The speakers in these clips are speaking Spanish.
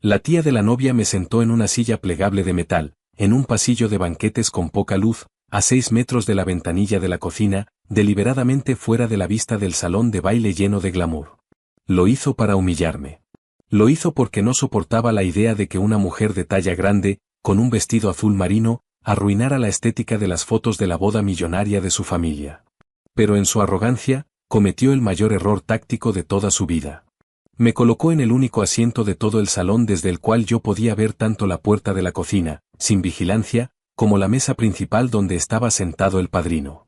La tía de la novia me sentó en una silla plegable de metal, en un pasillo de banquetes con poca luz, a 6 metros de la ventanilla de la cocina, deliberadamente fuera de la vista del salón de baile lleno de glamour. Lo hizo para humillarme. Lo hizo porque no soportaba la idea de que una mujer de talla grande, con un vestido azul marino, arruinara la estética de las fotos de la boda millonaria de su familia. Pero en su arrogancia, cometió el mayor error táctico de toda su vida. Me colocó en el único asiento de todo el salón desde el cual yo podía ver tanto la puerta de la cocina, sin vigilancia, como la mesa principal donde estaba sentado el padrino.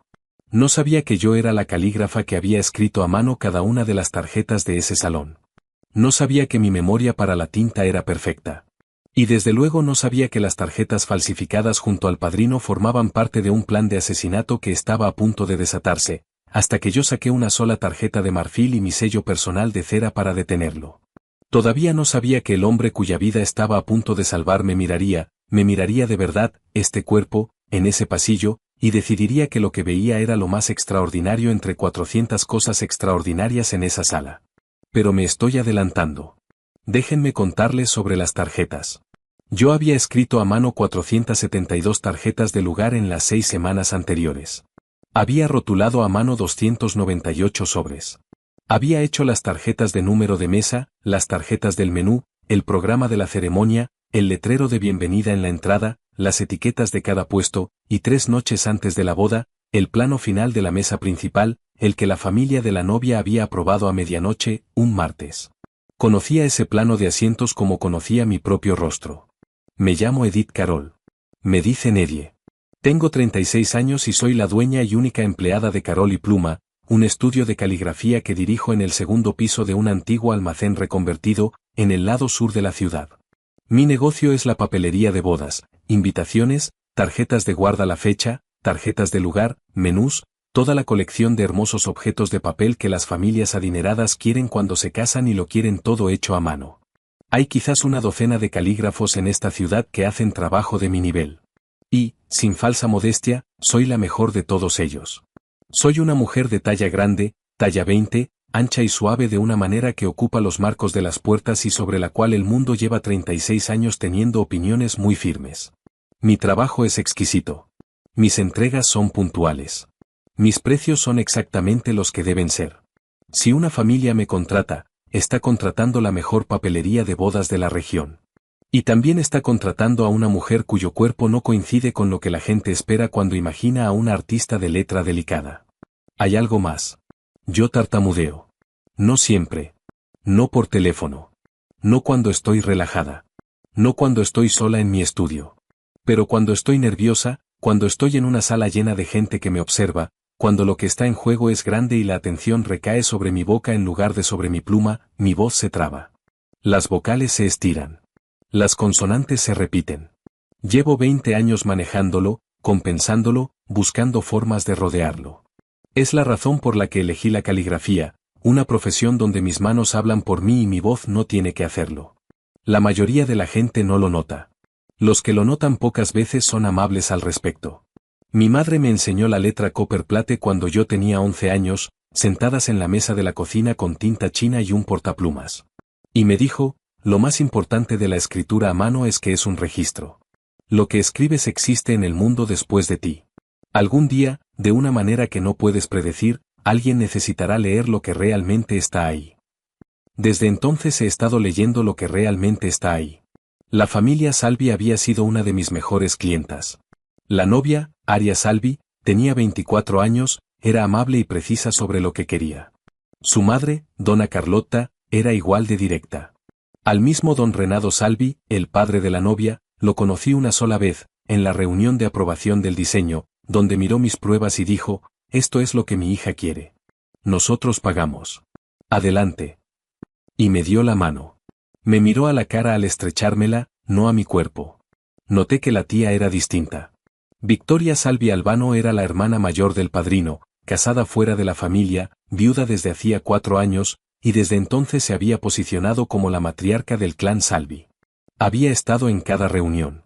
No sabía que yo era la calígrafa que había escrito a mano cada una de las tarjetas de ese salón. No sabía que mi memoria para la tinta era perfecta. Y desde luego no sabía que las tarjetas falsificadas junto al padrino formaban parte de un plan de asesinato que estaba a punto de desatarse, hasta que yo saqué una sola tarjeta de marfil y mi sello personal de cera para detenerlo. Todavía no sabía que el hombre cuya vida estaba a punto de salvar me miraría de verdad, este cuerpo, en ese pasillo, y decidiría que lo que veía era lo más extraordinario entre 400 cosas extraordinarias en esa sala. Pero me estoy adelantando. Déjenme contarles sobre las tarjetas. Yo había escrito a mano 472 tarjetas de lugar en las 6 semanas anteriores. Había rotulado a mano 298 sobres. Había hecho las tarjetas de número de mesa, las tarjetas del menú, el programa de la ceremonia, el letrero de bienvenida en la entrada, las etiquetas de cada puesto, y 3 noches antes de la boda, el plano final de la mesa principal, el que la familia de la novia había aprobado a medianoche, un martes. Conocía ese plano de asientos como conocía mi propio rostro. Me llamo Edith Carol. Me dicen Edie. Tengo 36 años y soy la dueña y única empleada de Carol y Pluma, un estudio de caligrafía que dirijo en el segundo piso de un antiguo almacén reconvertido, en el lado sur de la ciudad. Mi negocio es la papelería de bodas, invitaciones, tarjetas de guarda la fecha, tarjetas de lugar, menús, toda la colección de hermosos objetos de papel que las familias adineradas quieren cuando se casan y lo quieren todo hecho a mano. Hay quizás una docena de calígrafos en esta ciudad que hacen trabajo de mi nivel. Y, sin falsa modestia, soy la mejor de todos ellos. Soy una mujer de talla grande, talla 20, ancha y suave de una manera que ocupa los marcos de las puertas y sobre la cual el mundo lleva 36 años teniendo opiniones muy firmes. Mi trabajo es exquisito. Mis entregas son puntuales. Mis precios son exactamente los que deben ser. Si una familia me contrata, está contratando la mejor papelería de bodas de la región. Y también está contratando a una mujer cuyo cuerpo no coincide con lo que la gente espera cuando imagina a una artista de letra delicada. Hay algo más. Yo tartamudeo. No siempre. No por teléfono. No cuando estoy relajada. No cuando estoy sola en mi estudio. Pero cuando estoy nerviosa, cuando estoy en una sala llena de gente que me observa, cuando lo que está en juego es grande y la atención recae sobre mi boca en lugar de sobre mi pluma, mi voz se traba. Las vocales se estiran. Las consonantes se repiten. Llevo 20 años manejándolo, compensándolo, buscando formas de rodearlo. Es la razón por la que elegí la caligrafía, una profesión donde mis manos hablan por mí y mi voz no tiene que hacerlo. La mayoría de la gente no lo nota. Los que lo notan pocas veces son amables al respecto. Mi madre me enseñó la letra copperplate cuando yo tenía 11 años, sentadas en la mesa de la cocina con tinta china y un portaplumas. Y me dijo, lo más importante de la escritura a mano es que es un registro. Lo que escribes existe en el mundo después de ti. Algún día, de una manera que no puedes predecir, alguien necesitará leer lo que realmente está ahí. Desde entonces he estado leyendo lo que realmente está ahí. La familia Salvi había sido una de mis mejores clientas. La novia, Aria Salvi, tenía 24 años, era amable y precisa sobre lo que quería. Su madre, Donna Carlotta, era igual de directa. Al mismo don Renato Salvi, el padre de la novia, lo conocí una sola vez, en la reunión de aprobación del diseño, donde miró mis pruebas y dijo, esto es lo que mi hija quiere. Nosotros pagamos. Adelante. Y me dio la mano. Me miró a la cara al estrechármela, no a mi cuerpo. Noté que la tía era distinta. Victoria Salvi Albano era la hermana mayor del padrino, casada fuera de la familia, viuda desde hacía 4 años, y desde entonces se había posicionado como la matriarca del clan Salvi. Había estado en cada reunión.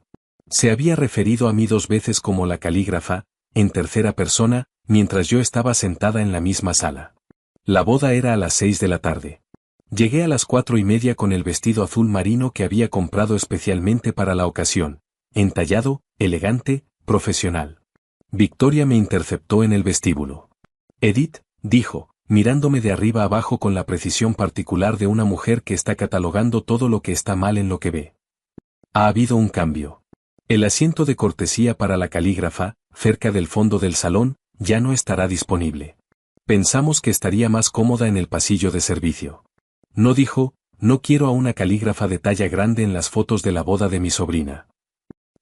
Se había referido a mí 2 veces como la calígrafa, en tercera persona, mientras yo estaba sentada en la misma sala. La boda era a las 6 de la tarde. Llegué a las 4:30 con el vestido azul marino que había comprado especialmente para la ocasión, entallado, elegante, profesional. Victoria me interceptó en el vestíbulo. Edith, dijo, mirándome de arriba abajo con la precisión particular de una mujer que está catalogando todo lo que está mal en lo que ve. Ha habido un cambio. El asiento de cortesía para la calígrafa, cerca del fondo del salón, ya no estará disponible. Pensamos que estaría más cómoda en el pasillo de servicio. No dijo, no quiero a una calígrafa de talla grande en las fotos de la boda de mi sobrina.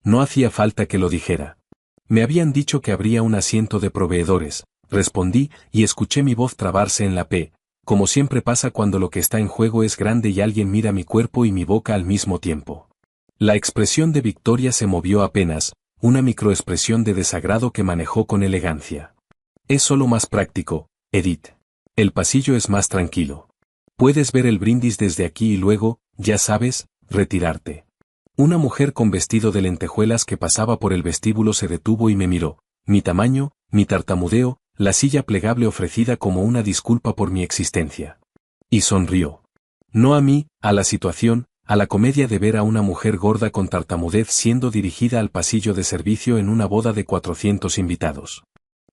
No hacía falta que lo dijera. Me habían dicho que habría un asiento de proveedores, respondí, y escuché mi voz trabarse en la P, como siempre pasa cuando lo que está en juego es grande y alguien mira mi cuerpo y mi boca al mismo tiempo. La expresión de Victoria se movió apenas, una microexpresión de desagrado que manejó con elegancia. Es solo más práctico, Edith. El pasillo es más tranquilo. Puedes ver el brindis desde aquí y luego, ya sabes, retirarte. Una mujer con vestido de lentejuelas que pasaba por el vestíbulo se detuvo y me miró. Mi tamaño, mi tartamudeo, la silla plegable ofrecida como una disculpa por mi existencia. Y sonrió. No a mí, a la situación, a la comedia de ver a una mujer gorda con tartamudez siendo dirigida al pasillo de servicio en una boda de 400 invitados.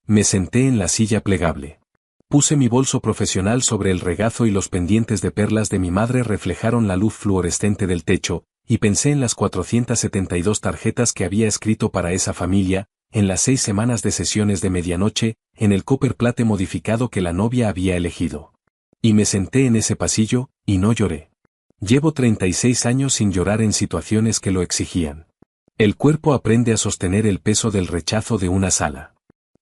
Me senté en la silla plegable. Puse mi bolso profesional sobre el regazo y los pendientes de perlas de mi madre reflejaron la luz fluorescente del techo, y pensé en las 472 tarjetas que había escrito para esa familia, en las 6 semanas de sesiones de medianoche, en el copperplate modificado que la novia había elegido. Y me senté en ese pasillo, y no lloré. Llevo 36 años sin llorar en situaciones que lo exigían. El cuerpo aprende a sostener el peso del rechazo de una sala.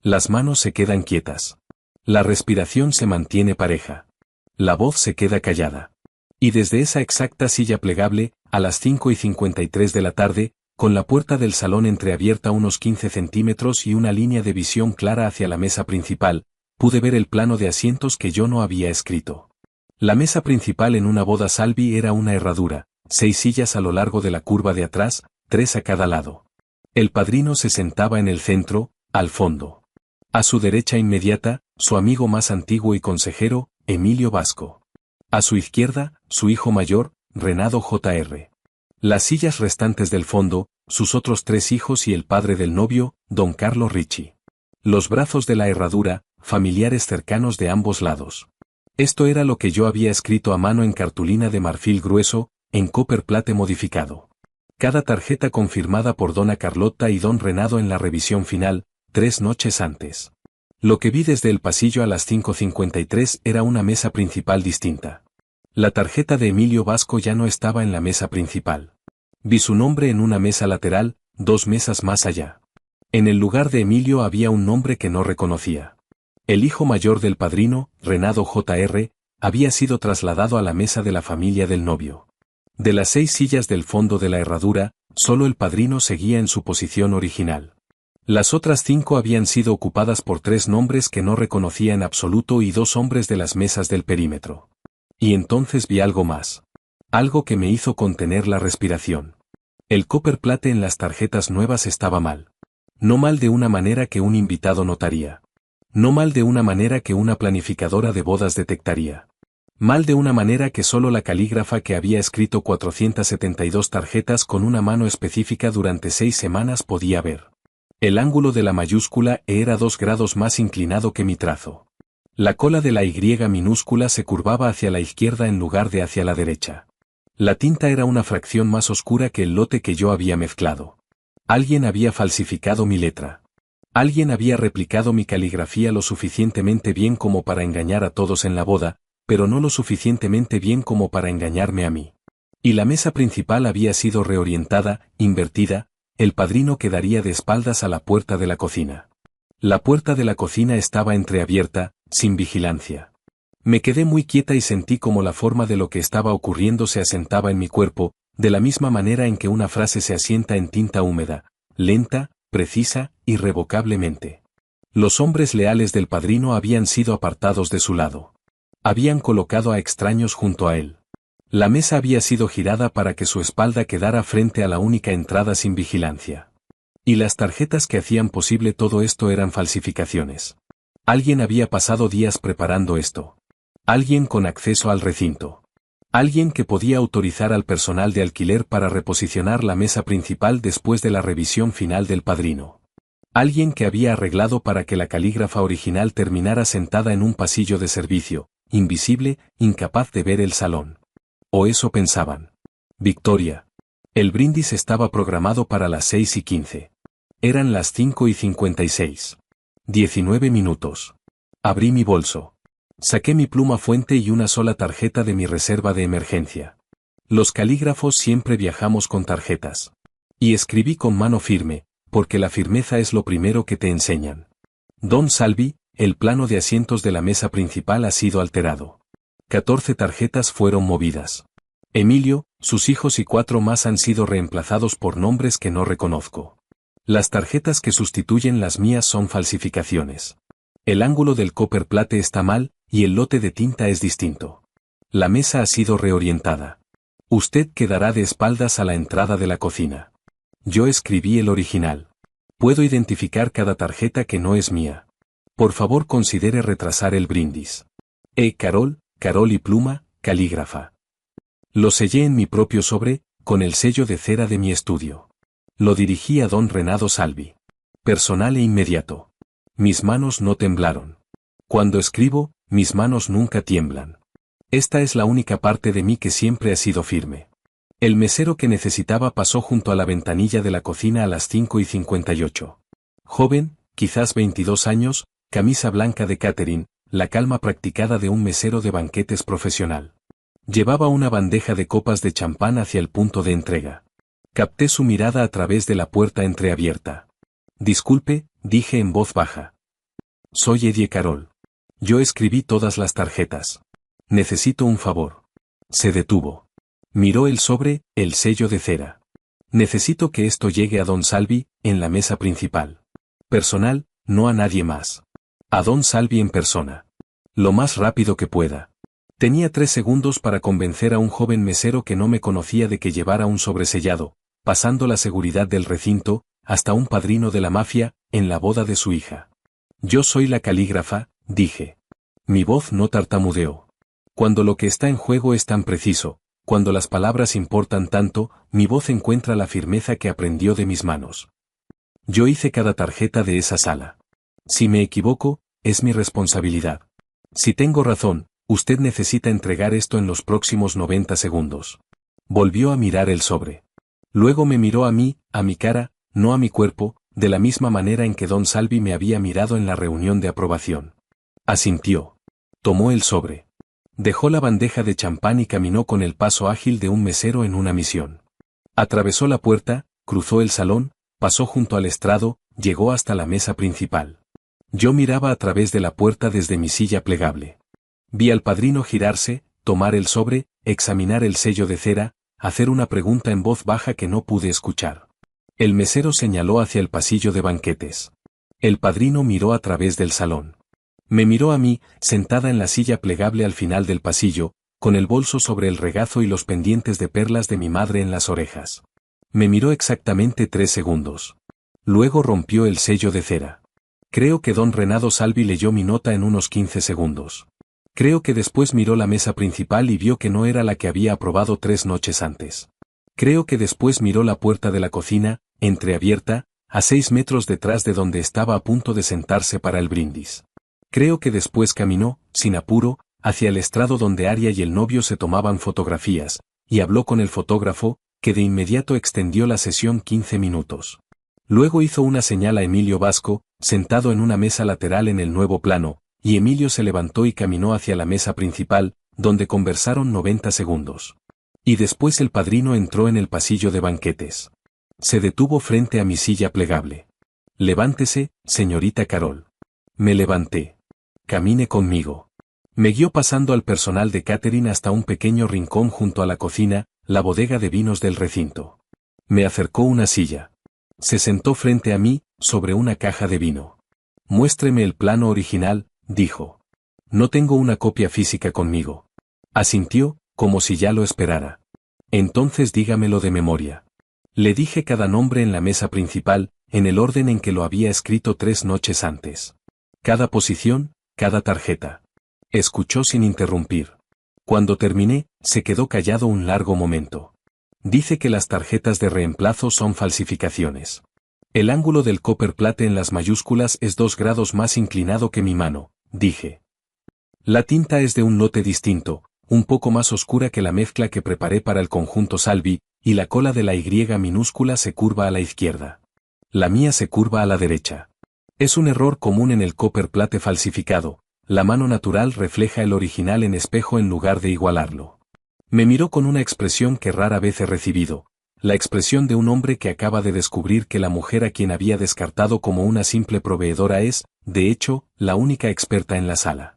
Las manos se quedan quietas. La respiración se mantiene pareja. La voz se queda callada. Y desde esa exacta silla plegable, a las 5:53 de la tarde, con la puerta del salón entreabierta unos 15 centímetros y una línea de visión clara hacia la mesa principal, pude ver el plano de asientos que yo no había escrito. La mesa principal en una boda Salvi era una herradura, 6 sillas a lo largo de la curva de atrás, 3 a cada lado. El padrino se sentaba en el centro, al fondo. A su derecha inmediata, su amigo más antiguo y consejero, Emilio Vasco. A su izquierda, su hijo mayor, Renado Jr. Las sillas restantes del fondo, sus otros 3 hijos y el padre del novio, don Carlo Ricci. Los brazos de la herradura, familiares cercanos de ambos lados. Esto era lo que yo había escrito a mano en cartulina de marfil grueso, en copperplate modificado. Cada tarjeta confirmada por dona Carlota y don Renado en la revisión final, 3 noches antes. Lo que vi desde el pasillo a las 5:53 era una mesa principal distinta. La tarjeta de Emilio Vasco ya no estaba en la mesa principal. Vi su nombre en una mesa lateral, 2 mesas más allá. En el lugar de Emilio había un nombre que no reconocía. El hijo mayor del padrino, Renado Jr., había sido trasladado a la mesa de la familia del novio. De las 6 sillas del fondo de la herradura, solo el padrino seguía en su posición original. Las otras 5 habían sido ocupadas por 3 nombres que no reconocía en absoluto y 2 hombres de las mesas del perímetro. Y entonces vi algo más. Algo que me hizo contener la respiración. El copperplate en las tarjetas nuevas estaba mal. No mal de una manera que un invitado notaría. No mal de una manera que una planificadora de bodas detectaría. Mal de una manera que solo la calígrafa que había escrito 472 tarjetas con una mano específica durante 6 semanas podía ver. El ángulo de la mayúscula E era 2 grados más inclinado que mi trazo. La cola de la Y minúscula se curvaba hacia la izquierda en lugar de hacia la derecha. La tinta era una fracción más oscura que el lote que yo había mezclado. Alguien había falsificado mi letra. Alguien había replicado mi caligrafía lo suficientemente bien como para engañar a todos en la boda, pero no lo suficientemente bien como para engañarme a mí. Y la mesa principal había sido reorientada, invertida, el padrino quedaría de espaldas a la puerta de la cocina. La puerta de la cocina estaba entreabierta, sin vigilancia. Me quedé muy quieta y sentí como la forma de lo que estaba ocurriendo se asentaba en mi cuerpo, de la misma manera en que una frase se asienta en tinta húmeda, lenta, precisa, irrevocablemente. Los hombres leales del padrino habían sido apartados de su lado. Habían colocado a extraños junto a él. La mesa había sido girada para que su espalda quedara frente a la única entrada sin vigilancia. Y las tarjetas que hacían posible todo esto eran falsificaciones. Alguien había pasado días preparando esto. Alguien con acceso al recinto. Alguien que podía autorizar al personal de alquiler para reposicionar la mesa principal después de la revisión final del padrino. Alguien que había arreglado para que la calígrafa original terminara sentada en un pasillo de servicio, invisible, incapaz de ver el salón. O eso pensaban. Victoria. El brindis estaba programado para las 6:15. Eran las 5:56. 19 minutos. Abrí mi bolso. Saqué mi pluma fuente y una sola tarjeta de mi reserva de emergencia. Los calígrafos siempre viajamos con tarjetas. Y escribí con mano firme, porque la firmeza es lo primero que te enseñan. Don Salvi, el plano de asientos de la mesa principal ha sido alterado. 14 tarjetas fueron movidas. Emilio, sus hijos y 4 más han sido reemplazados por nombres que no reconozco. Las tarjetas que sustituyen las mías son falsificaciones. El ángulo del copperplate está mal, y el lote de tinta es distinto. La mesa ha sido reorientada. Usted quedará de espaldas a la entrada de la cocina. Yo escribí el original. Puedo identificar cada tarjeta que no es mía. Por favor considere retrasar el brindis. Carol, Carol y pluma, calígrafa. Lo sellé en mi propio sobre, con el sello de cera de mi estudio. Lo dirigí a don Renato Salvi. Personal e inmediato. Mis manos no temblaron. Cuando escribo, mis manos nunca tiemblan. Esta es la única parte de mí que siempre ha sido firme. El mesero que necesitaba pasó junto a la ventanilla de la cocina a las 5:58. Joven, quizás 22 años, camisa blanca de Catherine, la calma practicada de un mesero de banquetes profesional. Llevaba una bandeja de copas de champán hacia el punto de entrega. Capté su mirada a través de la puerta entreabierta. Disculpe, dije en voz baja. Soy Eddie Carol. Yo escribí todas las tarjetas. Necesito un favor. Se detuvo. Miró el sobre, el sello de cera. Necesito que esto llegue a don Salvi, en la mesa principal. Personal, no a nadie más. A don Salvi en persona. Lo más rápido que pueda. Tenía 3 segundos para convencer a un joven mesero que no me conocía de que llevara un sobresellado, pasando la seguridad del recinto, hasta un padrino de la mafia, en la boda de su hija. Yo soy la calígrafa, dije. Mi voz no tartamudeó. Cuando lo que está en juego es tan preciso, cuando las palabras importan tanto, mi voz encuentra la firmeza que aprendió de mis manos. Yo hice cada tarjeta de esa sala. Si me equivoco, es mi responsabilidad. Si tengo razón, usted necesita entregar esto en los próximos 90 segundos. Volvió a mirar el sobre. Luego me miró a mí, a mi cara, no a mi cuerpo, de la misma manera en que don Salvi me había mirado en la reunión de aprobación. Asintió. Tomó el sobre. Dejó la bandeja de champán y caminó con el paso ágil de un mesero en una misión. Atravesó la puerta, cruzó el salón, pasó junto al estrado, llegó hasta la mesa principal. Yo miraba a través de la puerta desde mi silla plegable. Vi al padrino girarse, tomar el sobre, examinar el sello de cera, hacer una pregunta en voz baja que no pude escuchar. El mesero señaló hacia el pasillo de banquetes. El padrino miró a través del salón. Me miró a mí, sentada en la silla plegable al final del pasillo, con el bolso sobre el regazo y los pendientes de perlas de mi madre en las orejas. Me miró exactamente 3 segundos. Luego rompió el sello de cera. Creo que don Renato Salvi leyó mi nota en unos 15 segundos. Creo que después miró la mesa principal y vio que no era la que había aprobado 3 noches antes. Creo que después miró la puerta de la cocina, entreabierta, a 6 metros detrás de donde estaba a punto de sentarse para el brindis. Creo que después caminó, sin apuro, hacia el estrado donde Aria y el novio se tomaban fotografías, y habló con el fotógrafo, que de inmediato extendió la sesión 15 minutos. Luego hizo una señal a Emilio Vasco, sentado en una mesa lateral en el nuevo plano, y Emilio se levantó y caminó hacia la mesa principal, donde conversaron 90 segundos. Y después el padrino entró en el pasillo de banquetes. Se detuvo frente a mi silla plegable. Levántese, señorita Carol. Me levanté. Camine conmigo. Me guió pasando al personal de Catherine hasta un pequeño rincón junto a la cocina, la bodega de vinos del recinto. Me acercó una silla. Se sentó frente a mí, sobre una caja de vino. Muéstreme el plano original, dijo. No tengo una copia física conmigo. Asintió, como si ya lo esperara. Entonces dígamelo de memoria. Le dije cada nombre en la mesa principal, en el orden en que lo había escrito 3 noches antes. Cada posición, cada tarjeta. Escuchó sin interrumpir. Cuando terminé, se quedó callado un largo momento. Dice que las tarjetas de reemplazo son falsificaciones. El ángulo del copperplate en las mayúsculas es 2 grados más inclinado que mi mano, dije. La tinta es de un lote distinto, un poco más oscura que la mezcla que preparé para el conjunto Salvi, y la cola de la Y minúscula se curva a la izquierda. La mía se curva a la derecha. Es un error común en el copperplate falsificado. La mano natural refleja el original en espejo en lugar de igualarlo. Me miró con una expresión que rara vez he recibido, la expresión de un hombre que acaba de descubrir que la mujer a quien había descartado como una simple proveedora es, de hecho, la única experta en la sala.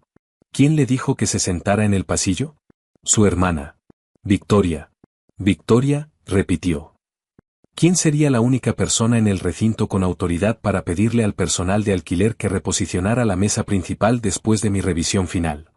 ¿Quién le dijo que se sentara en el pasillo? Su hermana. Victoria. Victoria, repitió. ¿Quién sería la única persona en el recinto con autoridad para pedirle al personal de alquiler que reposicionara la mesa principal después de mi revisión final?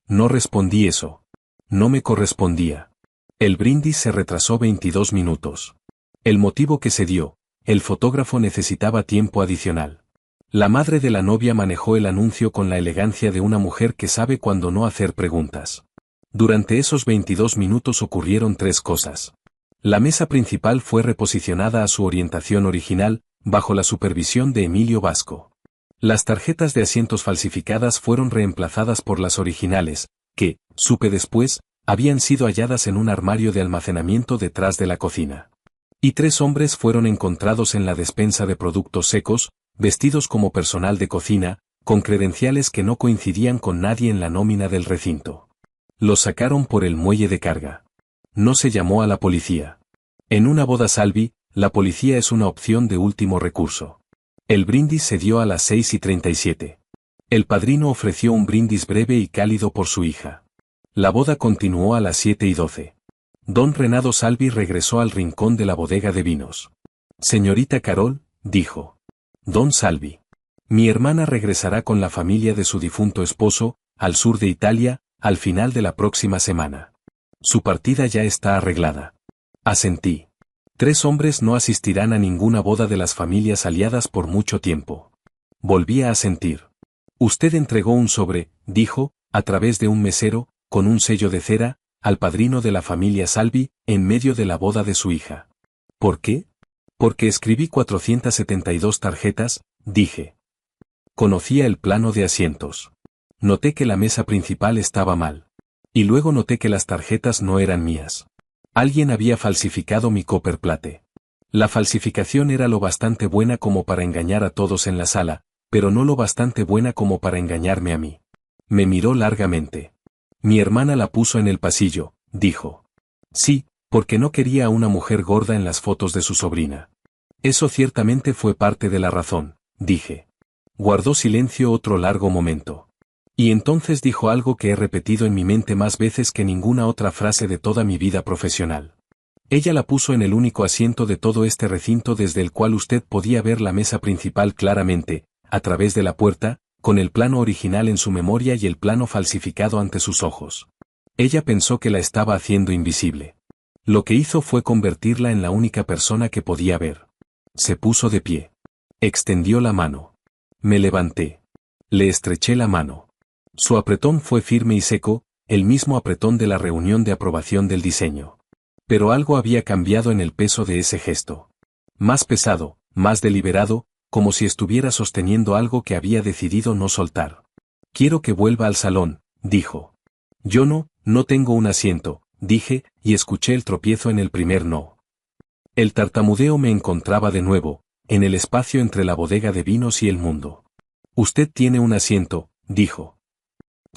No respondí eso. No me correspondía. El brindis se retrasó 22 minutos. El motivo que se dio, el fotógrafo necesitaba tiempo adicional. La madre de la novia manejó el anuncio con la elegancia de una mujer que sabe cuándo no hacer preguntas. Durante esos 22 minutos ocurrieron 3 cosas. La mesa principal fue reposicionada a su orientación original, bajo la supervisión de Emilio Vasco. Las tarjetas de asientos falsificadas fueron reemplazadas por las originales, que, supe después, habían sido halladas en un armario de almacenamiento detrás de la cocina. Y 3 hombres fueron encontrados en la despensa de productos secos, vestidos como personal de cocina, con credenciales que no coincidían con nadie en la nómina del recinto. Los sacaron por el muelle de carga. No se llamó a la policía. En una boda Salvi, la policía es una opción de último recurso. El brindis se dio a las 6:37. El padrino ofreció un brindis breve y cálido por su hija. La boda continuó a las 7:12. Don Renato Salvi regresó al rincón de la bodega de vinos. Señorita Carol, dijo. Don Salvi. Mi hermana regresará con la familia de su difunto esposo, al sur de Italia, al final de la próxima semana. Su partida ya está arreglada. Asentí. 3 hombres no asistirán a ninguna boda de las familias aliadas por mucho tiempo. Volví a asentir. Usted entregó un sobre, dijo, a través de un mesero, con un sello de cera, al padrino de la familia Salvi, en medio de la boda de su hija. ¿Por qué? Porque escribí 472 tarjetas, dije. Conocía el plano de asientos. Noté que la mesa principal estaba mal. Y luego noté que las tarjetas no eran mías. Alguien había falsificado mi copperplate. La falsificación era lo bastante buena como para engañar a todos en la sala, pero no lo bastante buena como para engañarme a mí. Me miró largamente. Mi hermana la puso en el pasillo, dijo. Sí, porque no quería a una mujer gorda en las fotos de su sobrina. Eso ciertamente fue parte de la razón, dije. Guardó silencio otro largo momento. Y entonces dijo algo que he repetido en mi mente más veces que ninguna otra frase de toda mi vida profesional. Ella la puso en el único asiento de todo este recinto desde el cual usted podía ver la mesa principal claramente, a través de la puerta, con el plano original en su memoria y el plano falsificado ante sus ojos. Ella pensó que la estaba haciendo invisible. Lo que hizo fue convertirla en la única persona que podía ver. Se puso de pie. Extendió la mano. Me levanté. Le estreché la mano. Su apretón fue firme y seco, el mismo apretón de la reunión de aprobación del diseño. Pero algo había cambiado en el peso de ese gesto. Más pesado, más deliberado, como si estuviera sosteniendo algo que había decidido no soltar. Quiero que vuelva al salón, dijo. Yo no tengo un asiento, dije, y escuché el tropiezo en el primer no. El tartamudeo me encontraba de nuevo, en el espacio entre la bodega de vinos y el mundo. Usted tiene un asiento, dijo.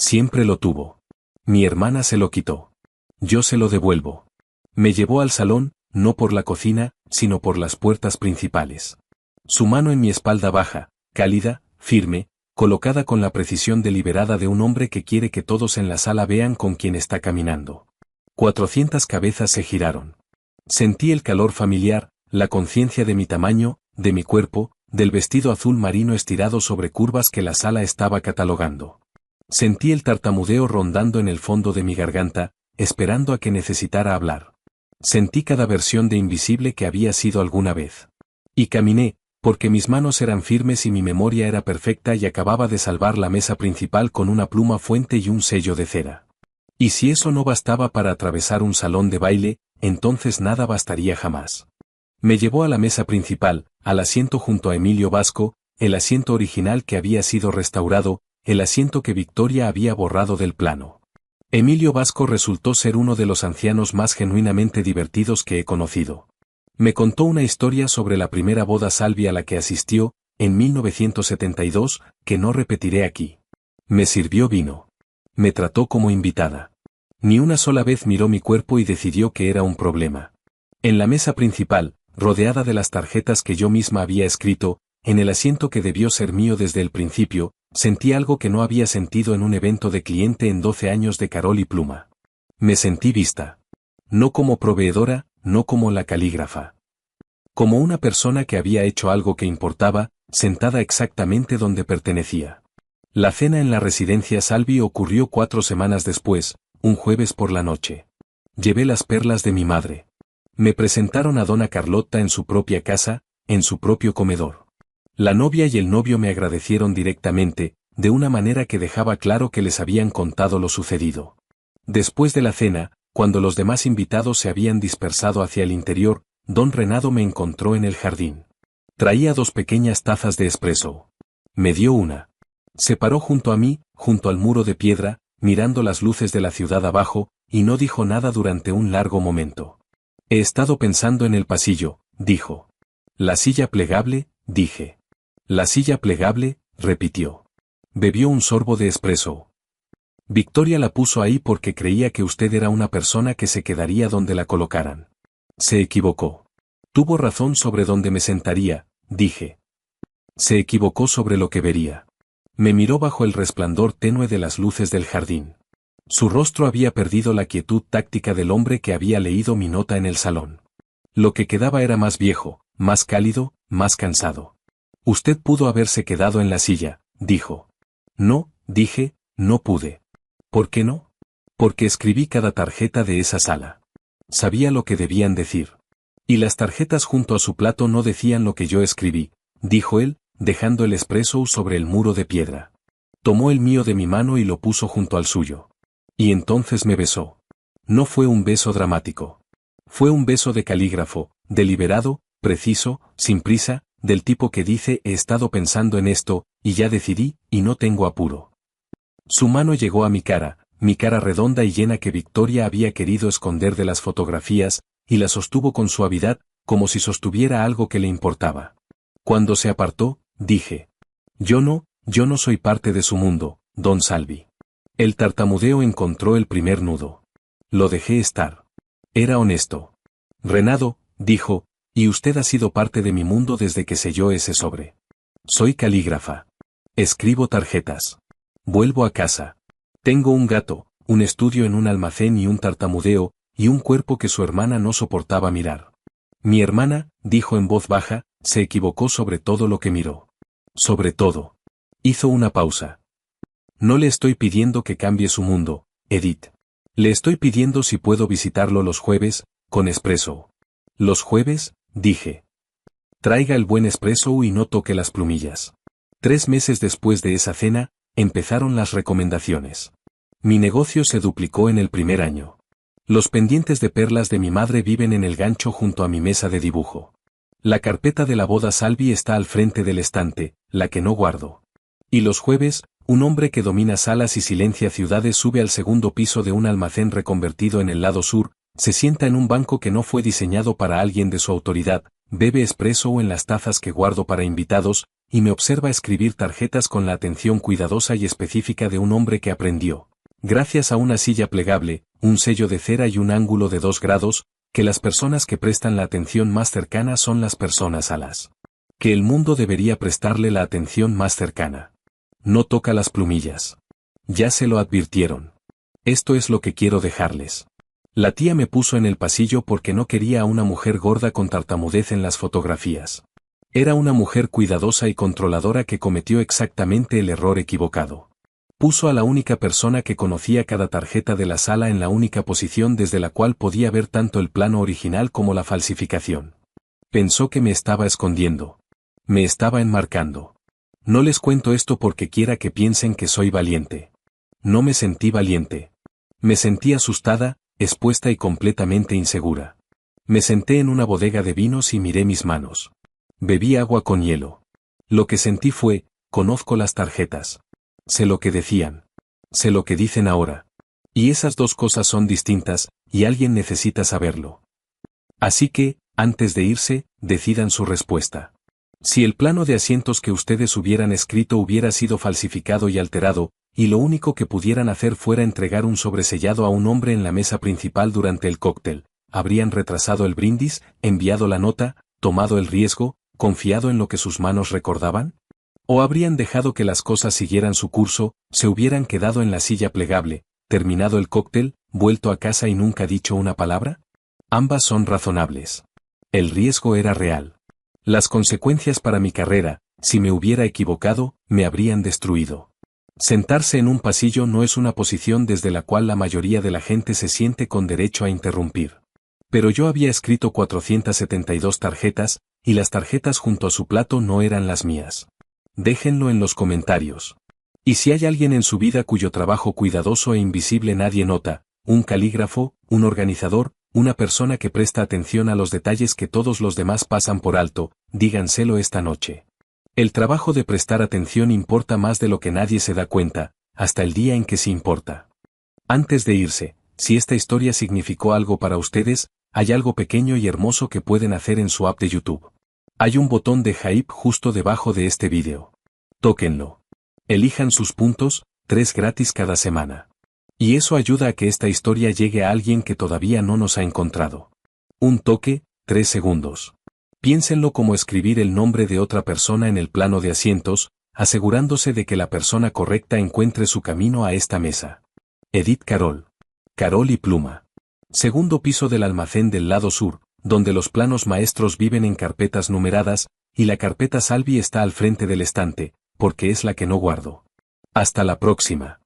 Siempre lo tuvo. Mi hermana se lo quitó. Yo se lo devuelvo. Me llevó al salón, no por la cocina, sino por las puertas principales. Su mano en mi espalda baja, cálida, firme, colocada con la precisión deliberada de un hombre que quiere que todos en la sala vean con quién está caminando. 400 cabezas se giraron. Sentí el calor familiar, la conciencia de mi tamaño, de mi cuerpo, del vestido azul marino estirado sobre curvas que la sala estaba catalogando. Sentí el tartamudeo rondando en el fondo de mi garganta, esperando a que necesitara hablar. Sentí cada versión de invisible que había sido alguna vez. Y caminé, porque mis manos eran firmes y mi memoria era perfecta y acababa de salvar la mesa principal con una pluma fuente y un sello de cera. Y si eso no bastaba para atravesar un salón de baile, entonces nada bastaría jamás. Me llevó a la mesa principal, al asiento junto a Emilio Vasco, el asiento original que había sido restaurado, el asiento que Victoria había borrado del plano. Emilio Vasco resultó ser uno de los ancianos más genuinamente divertidos que he conocido. Me contó una historia sobre la primera boda Salvi a la que asistió, en 1972, que no repetiré aquí. Me sirvió vino. Me trató como invitada. Ni una sola vez miró mi cuerpo y decidió que era un problema. En la mesa principal, rodeada de las tarjetas que yo misma había escrito, en el asiento que debió ser mío desde el principio, sentí algo que no había sentido en un evento de cliente en 12 años de Carol y Pluma. Me sentí vista. No como proveedora, no como la calígrafa. Como una persona que había hecho algo que importaba, sentada exactamente donde pertenecía. La cena en la residencia Salvi ocurrió 4 semanas después, un jueves por la noche. Llevé las perlas de mi madre. Me presentaron a Dona Carlotta en su propia casa, en su propio comedor. La novia y el novio me agradecieron directamente, de una manera que dejaba claro que les habían contado lo sucedido. Después de la cena, cuando los demás invitados se habían dispersado hacia el interior, don Renato me encontró en el jardín. Traía 2 pequeñas tazas de espresso. Me dio una. Se paró junto a mí, junto al muro de piedra, mirando las luces de la ciudad abajo, y no dijo nada durante un largo momento. He estado pensando en el pasillo, dijo. La silla plegable, dije. La silla plegable, repitió. Bebió un sorbo de espresso. Victoria la puso ahí porque creía que usted era una persona que se quedaría donde la colocaran. Se equivocó. Tuvo razón sobre dónde me sentaría, dije. Se equivocó sobre lo que vería. Me miró bajo el resplandor tenue de las luces del jardín. Su rostro había perdido la quietud táctica del hombre que había leído mi nota en el salón. Lo que quedaba era más viejo, más cálido, más cansado. Usted pudo haberse quedado en la silla, dijo. No, dije, no pude. ¿Por qué no? Porque escribí cada tarjeta de esa sala. Sabía lo que debían decir. Y las tarjetas junto a su plato no decían lo que yo escribí, dijo él, dejando el espresso sobre el muro de piedra. Tomó el mío de mi mano y lo puso junto al suyo. Y entonces me besó. No fue un beso dramático. Fue un beso de calígrafo, deliberado, preciso, sin prisa, del tipo que dice he estado pensando en esto, y ya decidí, y no tengo apuro. Su mano llegó a mi cara redonda y llena que Victoria había querido esconder de las fotografías, y la sostuvo con suavidad, como si sostuviera algo que le importaba. Cuando se apartó, dije. Yo no soy parte de su mundo, don Salvi. El tartamudeo encontró el primer nudo. Lo dejé estar. Era honesto. Renato, dijo, y usted ha sido parte de mi mundo desde que selló ese sobre. Soy calígrafa. Escribo tarjetas. Vuelvo a casa. Tengo un gato, un estudio en un almacén y un tartamudeo, y un cuerpo que su hermana no soportaba mirar. Mi hermana, dijo en voz baja, se equivocó sobre todo lo que miró. Sobre todo. Hizo una pausa. No le estoy pidiendo que cambie su mundo, Edith. Le estoy pidiendo si puedo visitarlo los jueves, con espresso. ¿Los jueves? Dije. Traiga el buen espresso y no toque las plumillas. 3 meses después de esa cena, empezaron las recomendaciones. Mi negocio se duplicó en el primer año. Los pendientes de perlas de mi madre viven en el gancho junto a mi mesa de dibujo. La carpeta de la boda Salvi está al frente del estante, la que no guardo. Y los jueves, un hombre que domina salas y silencia ciudades sube al segundo piso de un almacén reconvertido en el lado sur, se sienta en un banco que no fue diseñado para alguien de su autoridad, bebe espresso en las tazas que guardo para invitados, y me observa escribir tarjetas con la atención cuidadosa y específica de un hombre que aprendió, gracias a una silla plegable, un sello de cera y un ángulo de 2 grados, que las personas que prestan la atención más cercana son las personas a las que el mundo debería prestarle la atención más cercana. No toca las plumillas. Ya se lo advirtieron. Esto es lo que quiero dejarles. La tía me puso en el pasillo porque no quería a una mujer gorda con tartamudez en las fotografías. Era una mujer cuidadosa y controladora que cometió exactamente el error equivocado. Puso a la única persona que conocía cada tarjeta de la sala en la única posición desde la cual podía ver tanto el plano original como la falsificación. Pensó que me estaba escondiendo. Me estaba enmarcando. No les cuento esto porque quiera que piensen que soy valiente. No me sentí valiente. Me sentí asustada, expuesta y completamente insegura. Me senté en una bodega de vinos y miré mis manos. Bebí agua con hielo. Lo que sentí fue, conozco las tarjetas. Sé lo que decían. Sé lo que dicen ahora. Y esas dos cosas son distintas, y alguien necesita saberlo. Así que, antes de irse, decidan su respuesta. Si el plano de asientos que ustedes hubieran escrito hubiera sido falsificado y alterado, y lo único que pudieran hacer fuera entregar un sobresellado a un hombre en la mesa principal durante el cóctel, ¿habrían retrasado el brindis, enviado la nota, tomado el riesgo, confiado en lo que sus manos recordaban? ¿O habrían dejado que las cosas siguieran su curso, se hubieran quedado en la silla plegable, terminado el cóctel, vuelto a casa y nunca dicho una palabra? Ambas son razonables. El riesgo era real. Las consecuencias para mi carrera, si me hubiera equivocado, me habrían destruido. Sentarse en un pasillo no es una posición desde la cual la mayoría de la gente se siente con derecho a interrumpir. Pero yo había escrito 472 tarjetas, y las tarjetas junto a su plato no eran las mías. Déjenlo en los comentarios. Y si hay alguien en su vida cuyo trabajo cuidadoso e invisible nadie nota, un calígrafo, un organizador, una persona que presta atención a los detalles que todos los demás pasan por alto, díganselo esta noche. El trabajo de prestar atención importa más de lo que nadie se da cuenta, hasta el día en que sí importa. Antes de irse, si esta historia significó algo para ustedes, hay algo pequeño y hermoso que pueden hacer en su app de YouTube. Hay un botón de hype justo debajo de este vídeo. Tóquenlo. Elijan sus puntos, 3 gratis cada semana. Y eso ayuda a que esta historia llegue a alguien que todavía no nos ha encontrado. Un toque, 3 segundos. Piénsenlo como escribir el nombre de otra persona en el plano de asientos, asegurándose de que la persona correcta encuentre su camino a esta mesa. Edith Carol. Carol y pluma. Segundo piso del almacén del lado sur, donde los planos maestros viven en carpetas numeradas, y la carpeta Salvi está al frente del estante, porque es la que no guardo. Hasta la próxima.